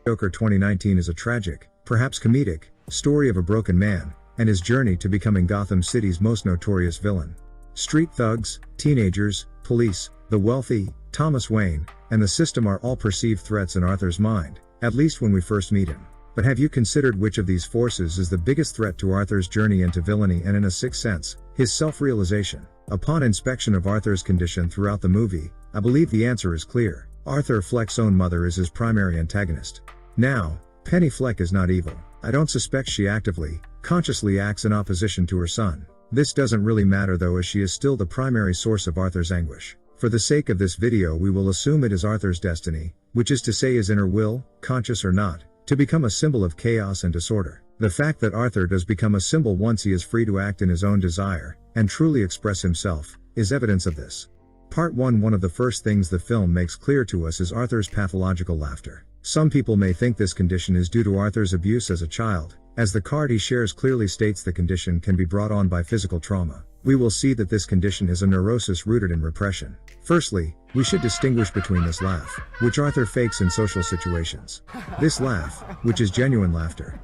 Joker 2019 is a tragic, perhaps comedic, story of a broken man, and his journey to becoming Gotham City's most notorious villain. Street thugs, teenagers, police, the wealthy, Thomas Wayne, and the system are all perceived threats in Arthur's mind, at least when we first meet him. But have you considered which of these forces is the biggest threat to Arthur's journey into villainy and, in a sixth sense, his self-realization? Upon inspection of Arthur's condition throughout the movie, I believe the answer is clear. Arthur Fleck's own mother is his primary antagonist. Now, Penny Fleck is not evil. I don't suspect she actively, consciously acts in opposition to her son. This doesn't really matter though, as she is still the primary source of Arthur's anguish. For the sake of this video we will assume it is Arthur's destiny, which is to say his inner will, conscious or not, to become a symbol of chaos and disorder. The fact that Arthur does become a symbol once he is free to act in his own desire, and truly express himself, is evidence of this. Part 1. One of the first things the film makes clear to us is Arthur's pathological laughter. Some people may think this condition is due to Arthur's abuse as a child, as the card he shares clearly states the condition can be brought on by physical trauma. We will see that this condition is a neurosis rooted in repression. Firstly, we should distinguish between this laugh, which Arthur fakes in social situations. This laugh, which is genuine laughter,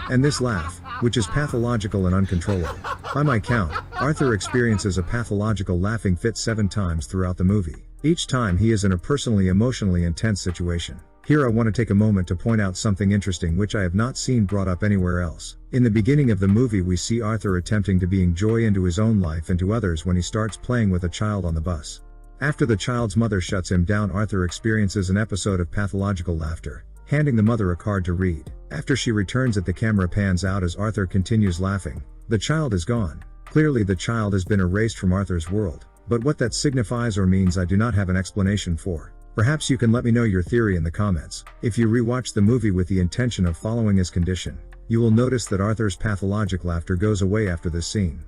and this laugh, which is pathological and uncontrollable. By my count, Arthur experiences a pathological laughing fit 7 times throughout the movie. Each time he is in a personally emotionally intense situation. Here I want to take a moment to point out something interesting which I have not seen brought up anywhere else. In the beginning of the movie we see Arthur attempting to bring joy into his own life and to others when he starts playing with a child on the bus. After the child's mother shuts him down, Arthur experiences an episode of pathological laughter, handing the mother a card to read. After she returns the camera pans out as Arthur continues laughing. The child is gone. Clearly the child has been erased from Arthur's world, but what that signifies or means I do not have an explanation for. Perhaps you can let me know your theory in the comments. If you rewatch the movie with the intention of following his condition, you will notice that Arthur's pathologic laughter goes away after this scene.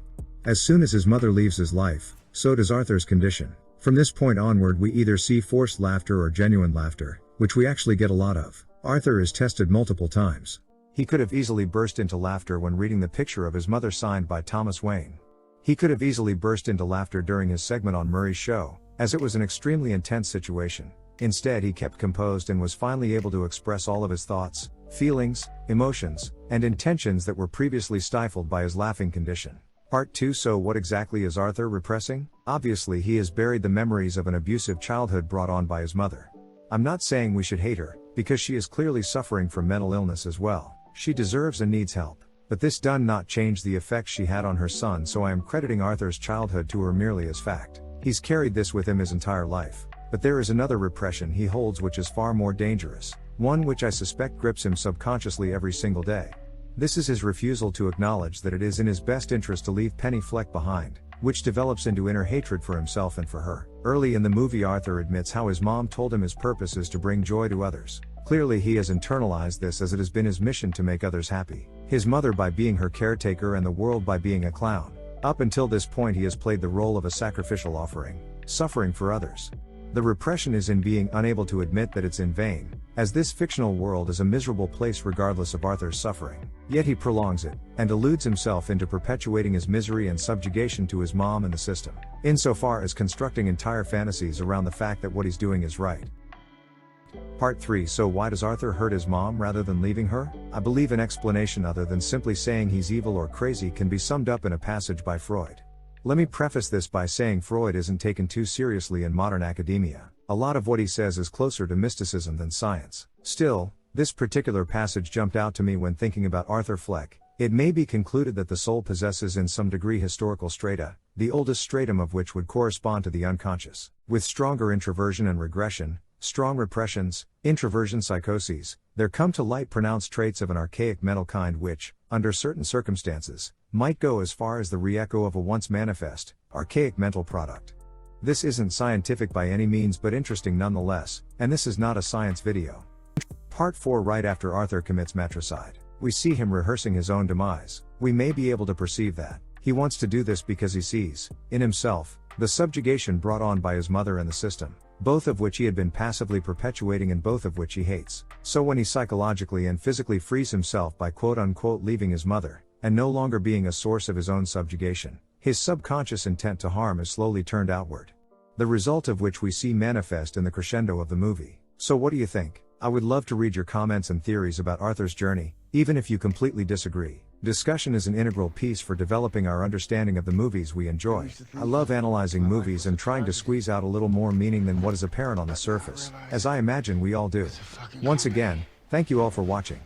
As soon as his mother leaves his life, so does Arthur's condition. From this point onward we either see forced laughter or genuine laughter, which we actually get a lot of. Arthur is tested multiple times. He could have easily burst into laughter when reading the picture of his mother signed by Thomas Wayne. He could have easily burst into laughter during his segment on Murray's show, as it was an extremely intense situation. Instead he kept composed and was finally able to express all of his thoughts, feelings, emotions, and intentions that were previously stifled by his laughing condition. Part 2. So what exactly is Arthur repressing? Obviously he has buried the memories of an abusive childhood brought on by his mother. I'm not saying we should hate her, because she is clearly suffering from mental illness as well. She deserves and needs help. But this does not change the effects she had on her son, so I am crediting Arthur's childhood to her merely as fact. He's carried this with him his entire life. But there is another repression he holds which is far more dangerous, one which I suspect grips him subconsciously every single day. This is his refusal to acknowledge that it is in his best interest to leave Penny Fleck behind, which develops into inner hatred for himself and for her. Early in the movie Arthur admits how his mom told him his purpose is to bring joy to others. Clearly he has internalized this, as it has been his mission to make others happy. His mother by being her caretaker and the world by being a clown. Up until this point he has played the role of a sacrificial offering, suffering for others. The repression is in being unable to admit that it's in vain, as this fictional world is a miserable place regardless of Arthur's suffering. Yet he prolongs it, and deludes himself into perpetuating his misery and subjugation to his mom and the system, insofar as constructing entire fantasies around the fact that what he's doing is right. Part 3. So why does Arthur hurt his mom rather than leaving her? I believe an explanation other than simply saying he's evil or crazy can be summed up in a passage by Freud. Let me preface this by saying Freud isn't taken too seriously in modern academia. A lot of what he says is closer to mysticism than science. Still, this particular passage jumped out to me when thinking about Arthur Fleck. It may be concluded that the soul possesses in some degree historical strata, the oldest stratum of which would correspond to the unconscious. With stronger introversion and regression, strong repressions, introversion psychoses, there come to light pronounced traits of an archaic mental kind which, under certain circumstances, might go as far as the re-echo of a once manifest, archaic mental product. This isn't scientific by any means but interesting nonetheless, and this is not a science video. Part 4. Right after Arthur commits matricide, we see him rehearsing his own demise. We may be able to perceive that he wants to do this because he sees, in himself, the subjugation brought on by his mother and the system, both of which he had been passively perpetuating and both of which he hates. So when he psychologically and physically frees himself by quote-unquote leaving his mother, and no longer being a source of his own subjugation, his subconscious intent to harm is slowly turned outward. the result of which we see manifest in the crescendo of the movie. So what do you think? I would love to read your comments and theories about Arthur's journey, even if you completely disagree. Discussion is an integral piece for developing our understanding of the movies we enjoy. I love analyzing movies and trying to squeeze out a little more meaning than what is apparent on the surface, as I imagine we all do. Once again, thank you all for watching.